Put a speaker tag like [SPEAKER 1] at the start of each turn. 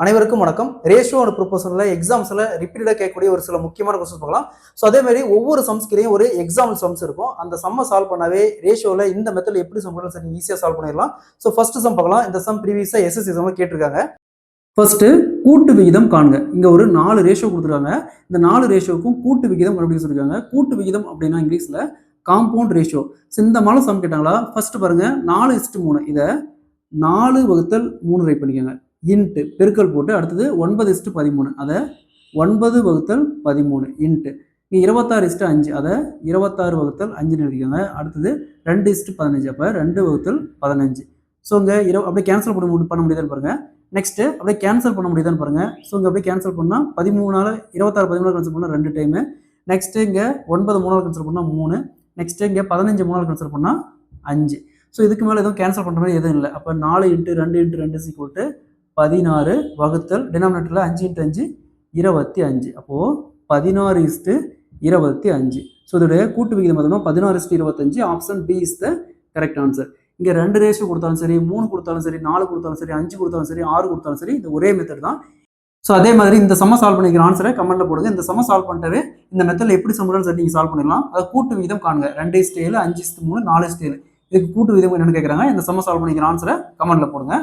[SPEAKER 1] அனைவருக்கும் வணக்கம். Ratio and ப்ரொபோஷன்ல எக்ஸாம்ஸ்ல ரிப்பீட்டடா கேட்கக்கூடிய ஒரு சில முக்கியமான கொஸ்டின்ஸ் பார்க்கலாம். ஸோ அதே மாதிரி ஒவ்வொரு சம்ஸ்கிலையும் ஒரு எக்ஸாம்பிள் சம்ஸ் இருக்கும். அந்த சம்மை சால்வ் பண்ணாவே ரேஷியோல இந்த மெத்தட் எப்படி சம் பண்ணலாம் சரி ஈஸியாக சால்வ் பண்ணிடலாம். ஸோ ஃபர்ஸ்ட் சம் பார்க்கலாம். இந்த சம் ப்ரீவியஸாக எஸ்எஸ்சி சம்ல கேட்டிருக்காங்க. ஃபர்ஸ்ட் கூட்டு விகிதம் காண்க. இங்க ஒரு 4 ரேஷியோ கொடுத்துருக்காங்க. இந்த 4 ரேஷியோக்கும் கூட்டு விகிதம் கண்டுபிடிக்க சொல்லிருக்காங்க. கூட்டு விகிதம் அப்படின்னா இங்கிலீஷ்ல காம்பவுண்ட் ரேஷியோ. இந்த மாதிரி சம் கேட்டாங்களா? ஃபர்ஸ்ட் பாருங்க 4:3 இதை 4/3 ரைட் பண்ணிக்கோங்க. இன்ட்டு பெருக்கல் போட்டு அடுத்தது 9:13 அதை 9/13 இன்ட்டு இங்கே 26:5 அதை 26/5 எழுதிக்கோங்க. அடுத்தது 2:15 அப்போ 2/15. ஸோ இங்கே அப்படியே கேன்சல் பண்ண முடியுதான்னு பாருங்க. நெக்ஸ்ட் அப்படியே கேன்சல் பண்ண முடியுதான்னு பாருங்க. ஸோ இங்கே அப்படியே கேன்சல் பண்ணால் 13 26 கேன்சல் பண்ணால் 2 டைமு. நெக்ஸ்ட் இங்கே 9 3 கேன்சல் பண்ணால் 3. நெக்ஸ்ட் இங்கே 15 3 கேன்சல் பண்ணால் 5. ஸோ இதுக்கு மேலே எதுவும் கேன்சல் பண்ணுற மாதிரி எதுவும் இல்லை. அப்போ 4 × 2 × 2 = 16 வகுத்தல் டினாமினேட்டரில் 5 × 5 25. அப்போது 16:25. ஸோ இதோடைய கூட்டு விகிதம் பார்த்தோம்னா 16:25. Option B is the correct answer. இங்கே 2 ரேஷியோ கொடுத்தாலும் சரி, 3 கொடுத்தாலும் சரி, 4 கொடுத்தாலும் சரி, 5 கொடுத்தாலும் சரி, 6 கொடுத்தாலும் சரி, இந்த ஒரே மெத்தட் தான். ஸோ அதே மாதிரி இந்த சம்ம சால்வ் பண்ணிக்கிற ஆன்சரை கமெண்ட்ல போடுங்க. இந்த சம்ம சால்வ் பண்ணிட்டாவே இந்த மெத்தடில் எப்படி சம்பளம் சரி நீங்கள் சால்வ் பண்ணிடலாம். அதை கூட்டு விகிதம் காணுங்க. 2:7, 5:3, 4:7. இதுக்கு கூட்டு விகிதம் என்னன்னு கேட்குறாங்க. இந்த சம்ம சால்வ் பண்ணிக்கிற ஆன்சரை கமெண்ட்ல போடுங்க.